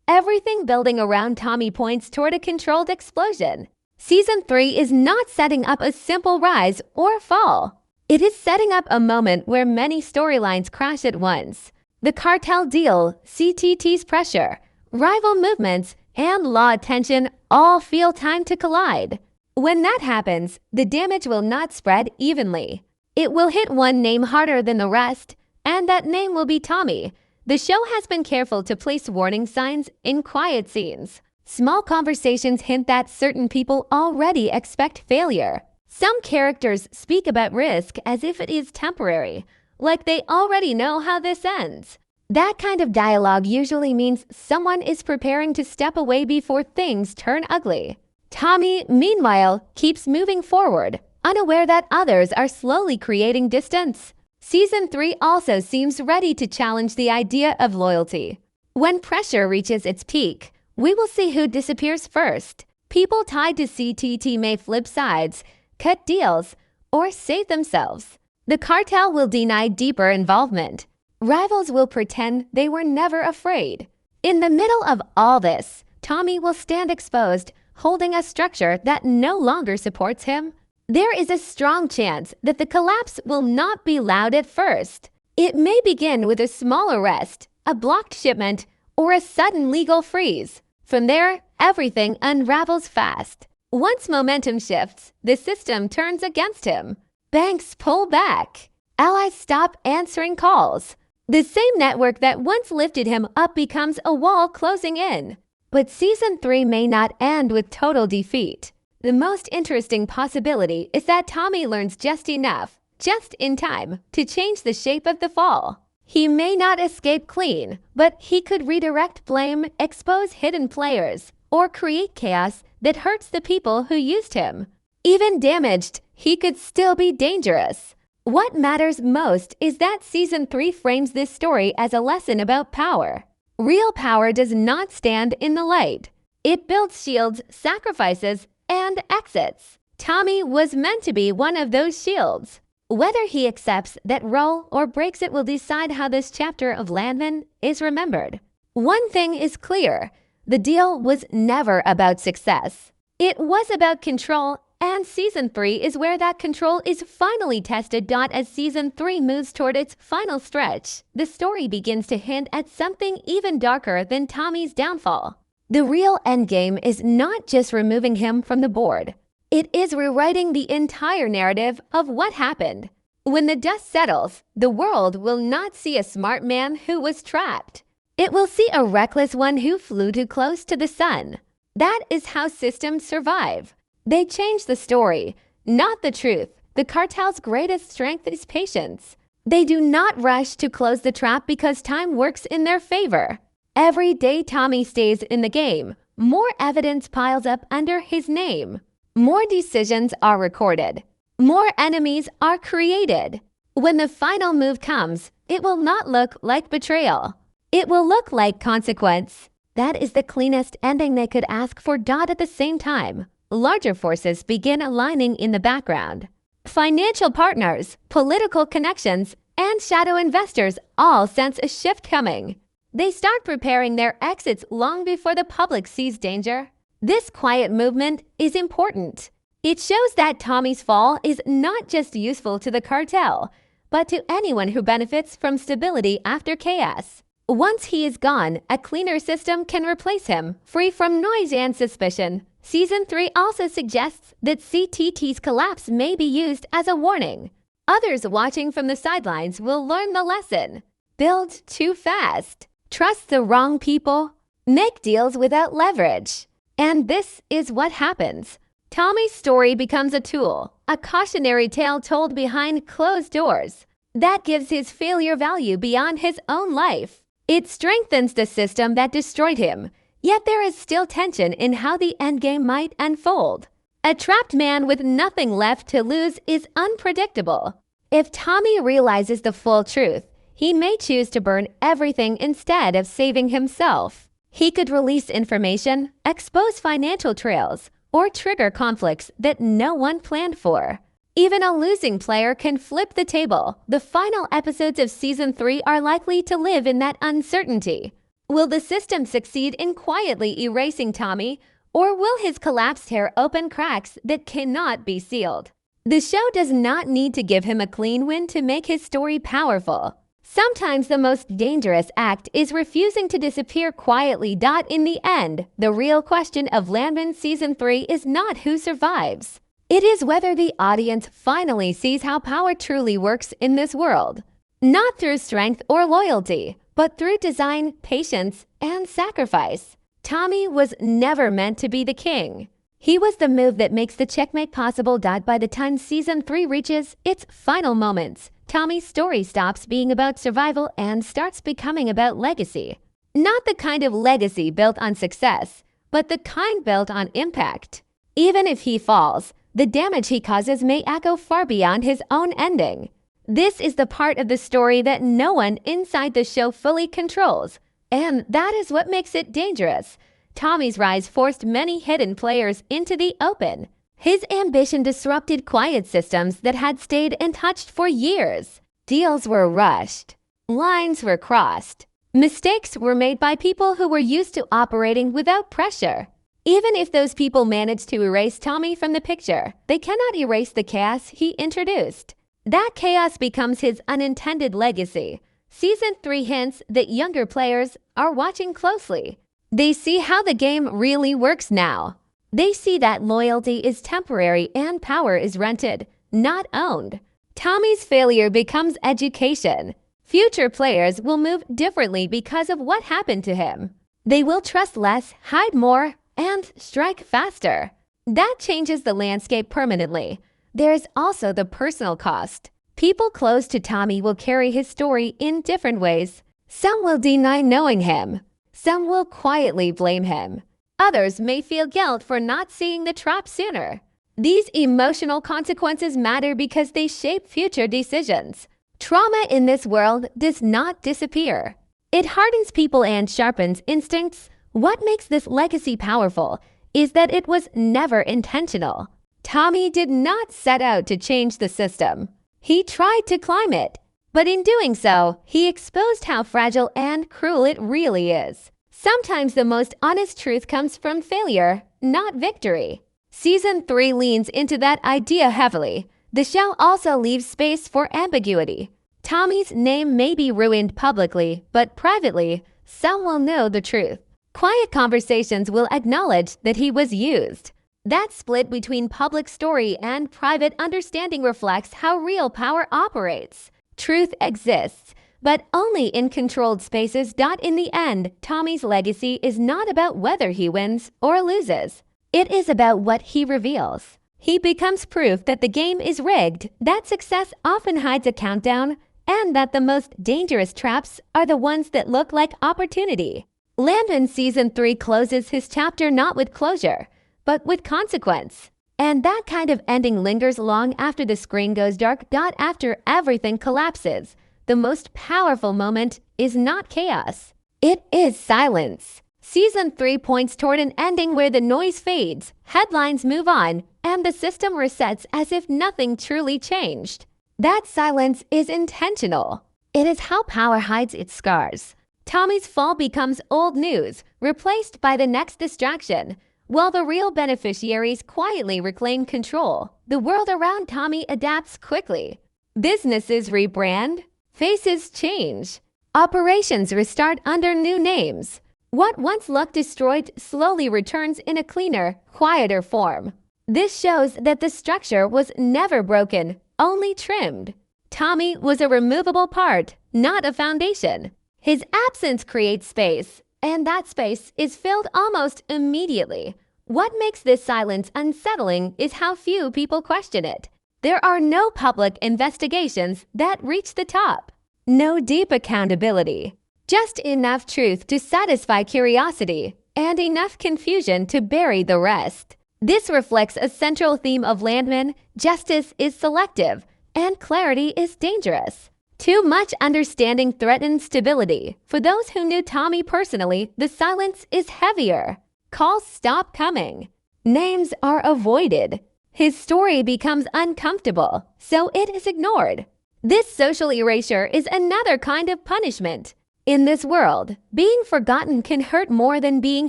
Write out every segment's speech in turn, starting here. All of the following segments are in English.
Everything building around Tommy points toward a controlled explosion. Season 3 is not setting up a simple rise or fall. It is setting up a moment where many storylines crash at once. The cartel deal, CTT's pressure, rival movements, and law tension all feel time to collide. When that happens, the damage will not spread evenly. It will hit one name harder than the rest, and that name will be Tommy. The show has been careful to place warning signs in quiet scenes. Small conversations hint that certain people already expect failure. Some characters speak about risk as if it is temporary, like they already know how this ends. That kind of dialogue usually means someone is preparing to step away before things turn ugly. Tommy, meanwhile, keeps moving forward, unaware that others are slowly creating distance. Season 3 also seems ready to challenge the idea of loyalty. When pressure reaches its peak, we will see who disappears first. People tied to CTT may flip sides, cut deals, or save themselves. The cartel will deny deeper involvement. Rivals will pretend they were never afraid. In the middle of all this, Tommy will stand exposed, holding a structure that no longer supports him. There is a strong chance that the collapse will not be loud at first. It may begin with a small arrest, a blocked shipment, or a sudden legal freeze. From there, everything unravels fast. Once momentum shifts, the system turns against him. Banks pull back. Allies stop answering calls. The same network that once lifted him up becomes a wall closing in. But Season 3 may not end with total defeat. The most interesting possibility is that Tommy learns just enough, just in time, to change the shape of the fall. He may not escape clean, but he could redirect blame, expose hidden players, or create chaos that hurts the people who used him. Even damaged, he could still be dangerous. What matters most is that Season 3 frames this story as a lesson about power. Real power does not stand in the light. It builds shields, sacrifices, and exits. Tommy was meant to be one of those shields. Whether he accepts that role or breaks it will decide how this chapter of LANDMAN is remembered. One thing is clear. The deal was never about success. It was about control, and Season 3 is where that control is finally tested. As Season 3 moves toward its final stretch, the story begins to hint at something even darker than Tommy's downfall. The real endgame is not just removing him from the board. It is rewriting the entire narrative of what happened. When the dust settles, the world will not see a smart man who was trapped. It will see a reckless one who flew too close to the sun. That is how systems survive. They change the story, not the truth. The cartel's greatest strength is patience. They do not rush to close the trap because time works in their favor. Every day Tommy stays in the game, more evidence piles up under his name. More decisions are recorded. More enemies are created. When the final move comes, it will not look like betrayal. It will look like consequence. That is the cleanest ending they could ask for. At the same time, larger forces begin aligning in the background. Financial partners, political connections, and shadow investors all sense a shift coming. They start preparing their exits long before the public sees danger. This quiet movement is important. It shows that Tommy's fall is not just useful to the cartel, but to anyone who benefits from stability after chaos. Once he is gone, a cleaner system can replace him, free from noise and suspicion. Season 3 also suggests that CTT's collapse may be used as a warning. Others watching from the sidelines will learn the lesson. Build too fast. Trust the wrong people. Make deals without leverage. And this is what happens. Tommy's story becomes a tool, a cautionary tale told behind closed doors. That gives his failure value beyond his own life. It strengthens the system that destroyed him, yet there is still tension in how the endgame might unfold. A trapped man with nothing left to lose is unpredictable. If Tommy realizes the full truth, he may choose to burn everything instead of saving himself. He could release information, expose financial trails, or trigger conflicts that no one planned for. Even a losing player can flip the table. The final episodes of Season 3 are likely to live in that uncertainty. Will the system succeed in quietly erasing Tommy, or will his collapse tear open cracks that cannot be sealed? The show does not need to give him a clean win to make his story powerful. Sometimes the most dangerous act is refusing to disappear quietly. In the end, the real question of LANDMAN Season 3 is not who survives. It is whether the audience finally sees how power truly works in this world. Not through strength or loyalty, but through design, patience, and sacrifice. Tommy was never meant to be the king. He was the move that makes the checkmate possible. By the time Season 3 reaches its final moments, Tommy's story stops being about survival and starts becoming about legacy. Not the kind of legacy built on success, but the kind built on impact. Even if he falls, the damage he causes may echo far beyond his own ending. This is the part of the story that no one inside the show fully controls, and that is what makes it dangerous. Tommy's rise forced many hidden players into the open. His ambition disrupted quiet systems that had stayed untouched for years. Deals were rushed. Lines were crossed. Mistakes were made by people who were used to operating without pressure. Even if those people managed to erase Tommy from the picture, they cannot erase the chaos he introduced. That chaos becomes his unintended legacy. Season 3 hints that younger players are watching closely. They see how the game really works now. They see that loyalty is temporary and power is rented, not owned. Tommy's failure becomes education. Future players will move differently because of what happened to him. They will trust less, hide more, and strike faster. That changes the landscape permanently. There is also the personal cost. People close to Tommy will carry his story in different ways. Some will deny knowing him. Some will quietly blame him. Others may feel guilt for not seeing the trap sooner. These emotional consequences matter because they shape future decisions. Trauma in this world does not disappear. It hardens people and sharpens instincts. What makes this legacy powerful is that it was never intentional. Tommy did not set out to change the system. He tried to climb it, but in doing so, he exposed how fragile and cruel it really is. Sometimes the most honest truth comes from failure, not victory. Season 3 leans into that idea heavily. The show also leaves space for ambiguity. Tommy's name may be ruined publicly, but privately, some will know the truth. Quiet conversations will acknowledge that he was used. That split between public story and private understanding reflects how real power operates. Truth exists, but only in controlled spaces. In the end, Tommy's legacy is not about whether he wins or loses. It is about what he reveals. He becomes proof that the game is rigged, that success often hides a countdown, and that the most dangerous traps are the ones that look like opportunity. LANDMAN Season 3 closes his chapter not with closure, but with consequence. And that kind of ending lingers long after the screen goes dark. After everything collapses, the most powerful moment is not chaos. It is silence. Season 3 points toward an ending where the noise fades, headlines move on, and the system resets as if nothing truly changed. That silence is intentional. It is how power hides its scars. Tommy's fall becomes old news, replaced by the next distraction. While the real beneficiaries quietly reclaim control, the world around Tommy adapts quickly. Businesses rebrand, faces change, operations restart under new names. What once looked destroyed slowly returns in a cleaner, quieter form. This shows that the structure was never broken, only trimmed. Tommy was a removable part, not a foundation. His absence creates space, and that space is filled almost immediately. What makes this silence unsettling is how few people question it. There are no public investigations that reach the top. No deep accountability. Just enough truth to satisfy curiosity, and enough confusion to bury the rest. This reflects a central theme of LANDMAN: justice is selective, and clarity is dangerous. Too much understanding threatens stability. For those who knew Tommy personally, the silence is heavier. Calls stop coming. Names are avoided. His story becomes uncomfortable, so it is ignored. This social erasure is another kind of punishment. In this world, being forgotten can hurt more than being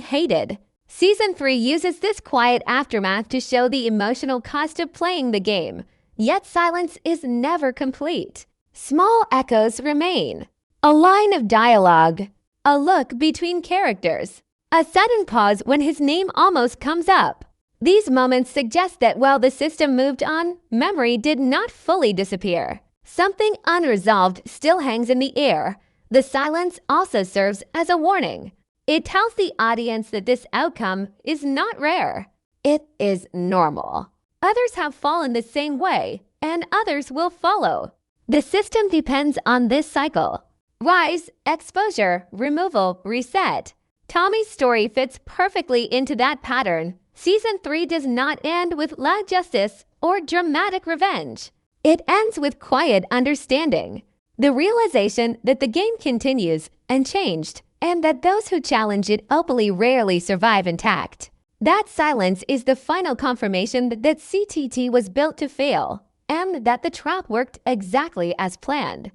hated. Season 3 uses this quiet aftermath to show the emotional cost of playing the game. Yet silence is never complete. Small echoes remain. A line of dialogue, a look between characters, a sudden pause when his name almost comes up. These moments suggest that while the system moved on, memory did not fully disappear. Something unresolved still hangs in the air. The silence also serves as a warning. It tells the audience that this outcome is not rare. It is normal. Others have fallen the same way, and others will follow. The system depends on this cycle. Rise, exposure, removal, reset. Tommy's story fits perfectly into that pattern. Season 3 does not end with loud justice or dramatic revenge. It ends with quiet understanding. The realization that the game continues unchanged and that those who challenge it openly rarely survive intact. That silence is the final confirmation that CTT was built to fail and that the trap worked exactly as planned.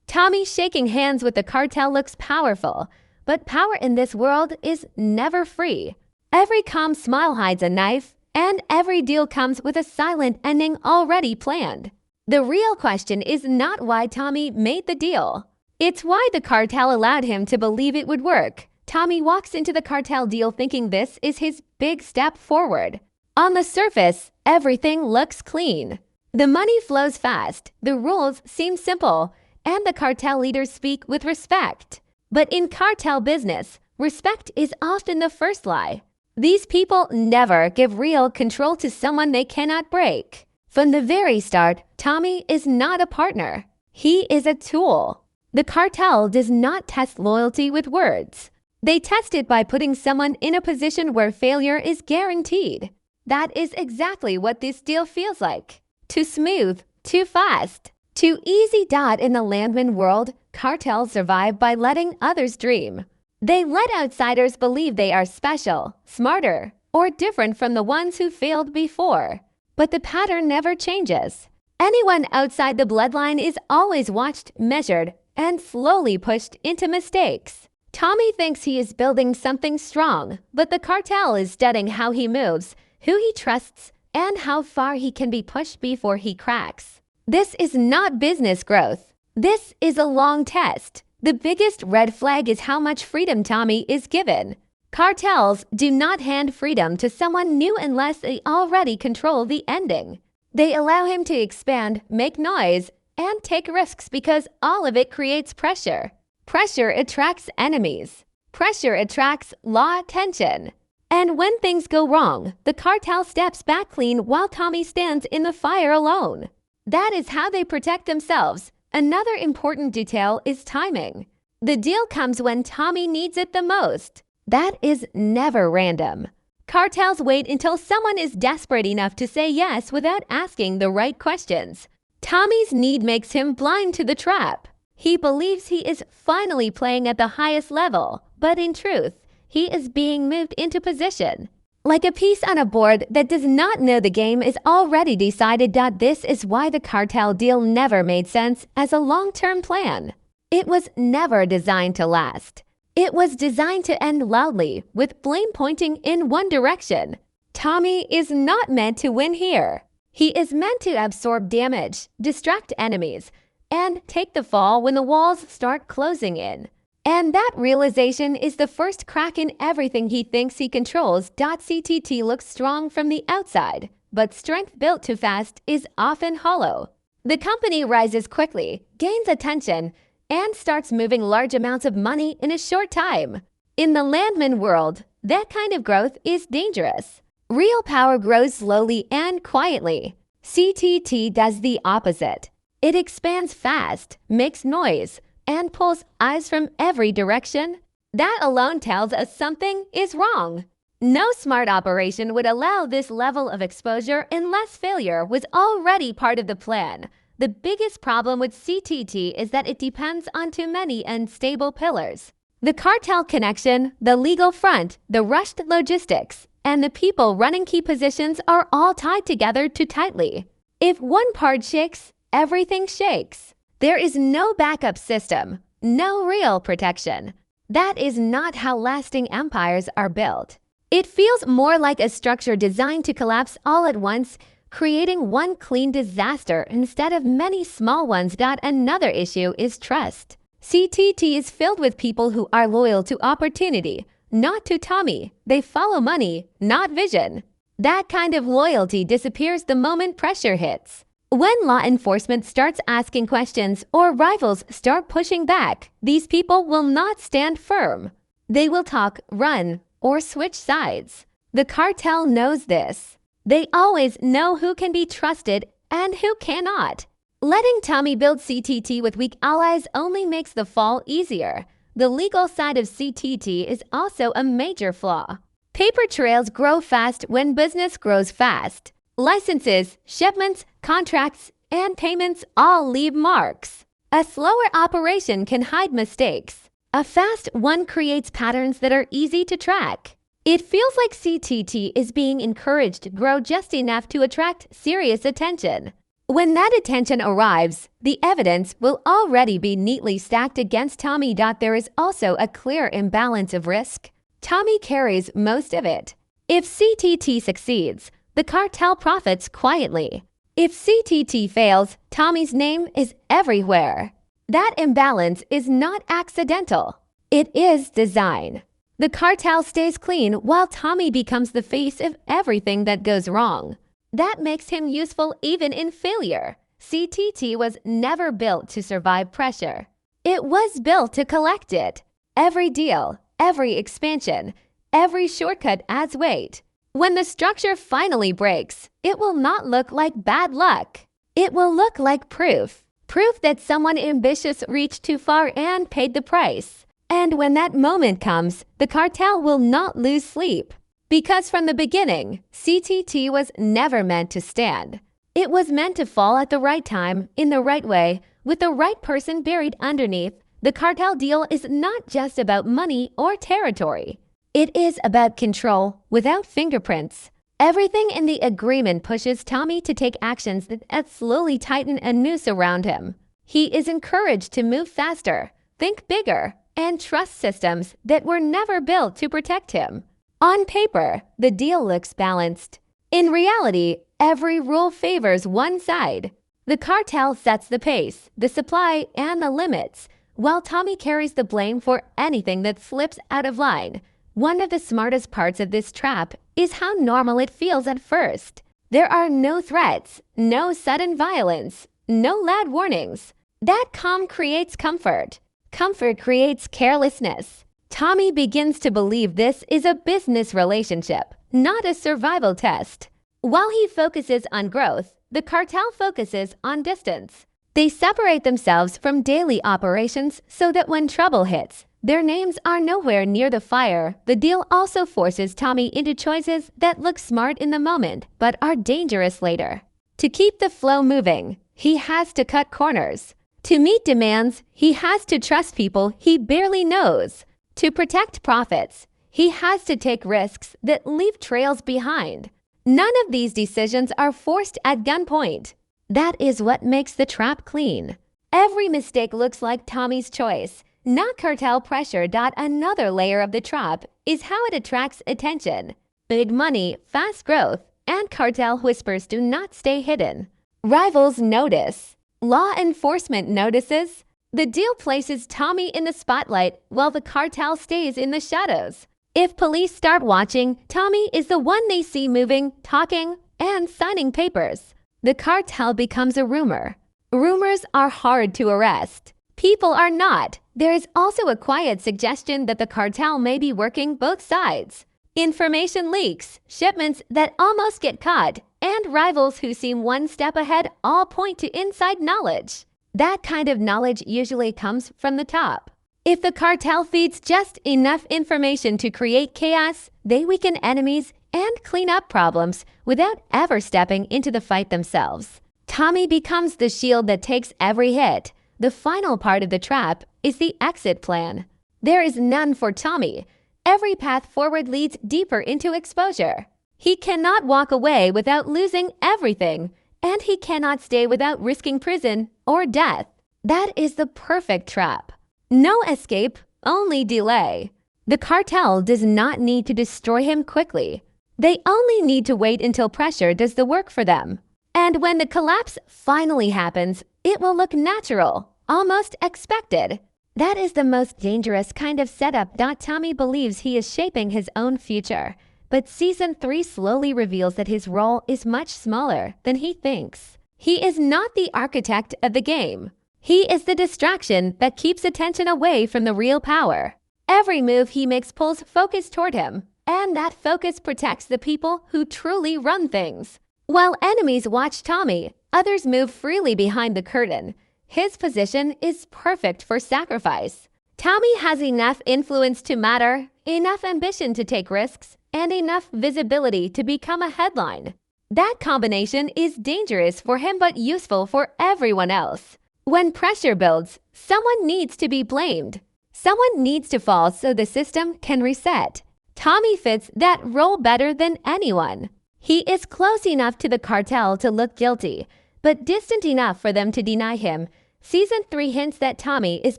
Tommy shaking hands with the cartel looks powerful, but power in this world is never free. Every calm smile hides a knife, and every deal comes with a silent ending already planned. The real question is not why Tommy made the deal. It's why the cartel allowed him to believe it would work. Tommy walks into the cartel deal thinking this is his big step forward. On the surface, everything looks clean. The money flows fast, the rules seem simple, and the cartel leaders speak with respect. But in cartel business, respect is often the first lie. These people never give real control to someone they cannot break. From the very start, Tommy is not a partner. He is a tool. The cartel does not test loyalty with words. They test it by putting someone in a position where failure is guaranteed. That is exactly what this deal feels like. Too smooth, too fast, too easy. In the LANDMAN world, cartels survive by letting others dream. They let outsiders believe they are special, smarter, or different from the ones who failed before. But the pattern never changes. Anyone outside the bloodline is always watched, measured, and slowly pushed into mistakes. Tommy thinks he is building something strong, but the cartel is studying how he moves, who he trusts, and how far he can be pushed before he cracks. This is not business growth. This is a long test. The biggest red flag is how much freedom Tommy is given. Cartels do not hand freedom to someone new unless they already control the ending. They allow him to expand, make noise, and take risks because all of it creates pressure. Pressure attracts enemies. Pressure attracts law attention. And when things go wrong, the cartel steps back clean while Tommy stands in the fire alone. That is how they protect themselves. Another important detail is timing. The deal comes when Tommy needs it the most. That is never random. Cartels wait until someone is desperate enough to say yes without asking the right questions. Tommy's need makes him blind to the trap. He believes he is finally playing at the highest level, but in truth, he is being moved into position. Like a piece on a board that does not know the game is already decided. This is why the cartel deal never made sense as a long-term plan. It was never designed to last. It was designed to end loudly, with blame pointing in one direction. Tommy is not meant to win here. He is meant to absorb damage, distract enemies, and take the fall when the walls start closing in. And that realization is the first crack in everything he thinks he controls. CTT looks strong from the outside, but strength built too fast is often hollow. The company rises quickly, gains attention, and starts moving large amounts of money in a short time. In the LANDMAN world, that kind of growth is dangerous. Real power grows slowly and quietly. CTT does the opposite. It expands fast, makes noise, and pulls eyes from every direction. That alone tells us something is wrong. No smart operation would allow this level of exposure unless failure was already part of the plan. The biggest problem with CTT is that it depends on too many unstable pillars. The cartel connection, the legal front, the rushed logistics, and the people running key positions are all tied together too tightly. If one part shakes, everything shakes. There is no backup system. no real protection. That is not how lasting empires are built. It feels more like a structure designed to collapse all at once, creating one clean disaster instead of many small ones. Another issue is trust. CTT is filled with people who are loyal to opportunity, not to Tommy. They follow money, not vision. That kind of loyalty disappears the moment pressure hits. When law enforcement starts asking questions or rivals start pushing back, these people will not stand firm. They will talk, run, or switch sides. The cartel knows this. They always know who can be trusted and who cannot. Letting Tommy build CTT with weak allies only makes the fall easier. The legal side of CTT is also a major flaw. Paper trails grow fast when business grows fast. Licenses, shipments, contracts, and payments all leave marks. A slower operation can hide mistakes. A fast one creates patterns that are easy to track. It feels like CTT is being encouraged to grow just enough to attract serious attention. When that attention arrives, the evidence will already be neatly stacked against Tommy. There is also a clear imbalance of risk. Tommy carries most of it. If CTT succeeds, the cartel profits quietly. If CTT fails, Tommy's name is everywhere. That imbalance is not accidental. It is design. The cartel stays clean while Tommy becomes the face of everything that goes wrong. That makes him useful even in failure. CTT was never built to survive pressure. It was built to collect it. Every deal, every expansion, every shortcut adds weight. When the structure finally breaks, it will not look like bad luck. It will look like proof. Proof that someone ambitious reached too far and paid the price. And when that moment comes, the cartel will not lose sleep. Because from the beginning, CTT was never meant to stand. It was meant to fall at the right time, in the right way, with the right person buried underneath. The cartel deal is not just about money or territory. It is about control without fingerprints. Everything in the agreement pushes Tommy to take actions that slowly tighten a noose around him. He is encouraged to move faster, think bigger, and trust systems that were never built to protect him. On paper, the deal looks balanced. In reality, every rule favors one side. The cartel sets the pace, the supply, and the limits, while Tommy carries the blame for anything that slips out of line. One of the smartest parts of this trap is how normal it feels at first. There are no threats, no sudden violence, no loud warnings. That calm creates comfort. Comfort creates carelessness. Tommy begins to believe this is a business relationship, not a survival test. While he focuses on growth, the cartel focuses on distance. They separate themselves from daily operations so that when trouble hits, their names are nowhere near the fire. The deal also forces Tommy into choices that look smart in the moment but are dangerous later. To keep the flow moving, he has to cut corners. To meet demands, he has to trust people he barely knows. To protect profits, he has to take risks that leave trails behind. None of these decisions are forced at gunpoint. That is what makes the trap clean. Every mistake looks like Tommy's choice, not cartel pressure. Another layer of the trap is how it attracts attention. Big money, fast growth, and cartel whispers do not stay hidden. Rivals notice. Law enforcement notices. The deal places Tommy in the spotlight while the cartel stays in the shadows. If police start watching, Tommy is the one they see moving, talking, and signing papers. The cartel becomes a rumor. Rumors are hard to arrest. People are not. There is also a quiet suggestion that the cartel may be working both sides. Information leaks, shipments that almost get caught, and rivals who seem one step ahead all point to inside knowledge. That kind of knowledge usually comes from the top. If the cartel feeds just enough information to create chaos, they weaken enemies and clean up problems without ever stepping into the fight themselves. Tommy becomes the shield that takes every hit. The final part of the trap is the exit plan. There is none for Tommy. Every path forward leads deeper into exposure. He cannot walk away without losing everything, and he cannot stay without risking prison or death. That is the perfect trap. No escape, only delay. The cartel does not need to destroy him quickly. They only need to wait until pressure does the work for them. And when the collapse finally happens, it will look natural, almost expected. That is the most dangerous kind of setup. Tommy believes he is shaping his own future, but Season 3 slowly reveals that his role is much smaller than he thinks. He is not the architect of the game. He is the distraction that keeps attention away from the real power. Every move he makes pulls focus toward him, and that focus protects the people who truly run things. While enemies watch Tommy, others move freely behind the curtain. His position is perfect for sacrifice. Tommy has enough influence to matter, enough ambition to take risks, and enough visibility to become a headline. That combination is dangerous for him but useful for everyone else. When pressure builds, someone needs to be blamed. Someone needs to fall so the system can reset. Tommy fits that role better than anyone. He is close enough to the cartel to look guilty, but distant enough for them to deny him. Season 3 hints that Tommy is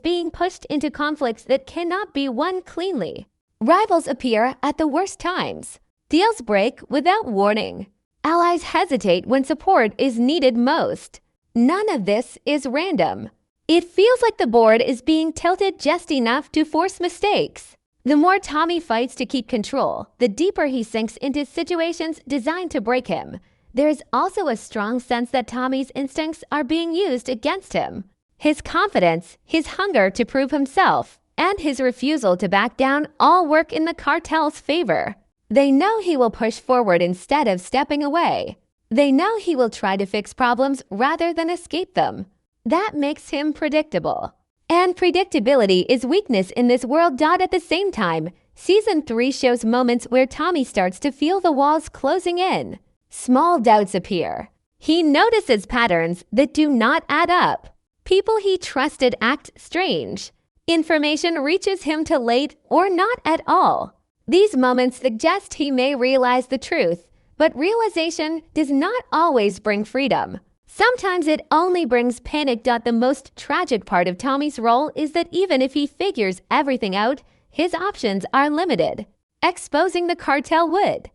being pushed into conflicts that cannot be won cleanly. Rivals appear at the worst times. Deals break without warning. Allies hesitate when support is needed most. None of this is random. It feels like the board is being tilted just enough to force mistakes. The more Tommy fights to keep control, the deeper he sinks into situations designed to break him. There is also a strong sense that Tommy's instincts are being used against him. His confidence, his hunger to prove himself, and his refusal to back down all work in the cartel's favor. They know he will push forward instead of stepping away. They know he will try to fix problems rather than escape them. That makes him predictable. And predictability is weakness in this world. At the same time, Season 3 shows moments where Tommy starts to feel the walls closing in. Small doubts appear. He notices patterns that do not add up. People he trusted act strange. Information reaches him too late or not at all. These moments suggest he may realize the truth, but realization does not always bring freedom. Sometimes it only brings panic. The most tragic part of Tommy's role is that even if he figures everything out, his options are limited. Exposing the cartel would.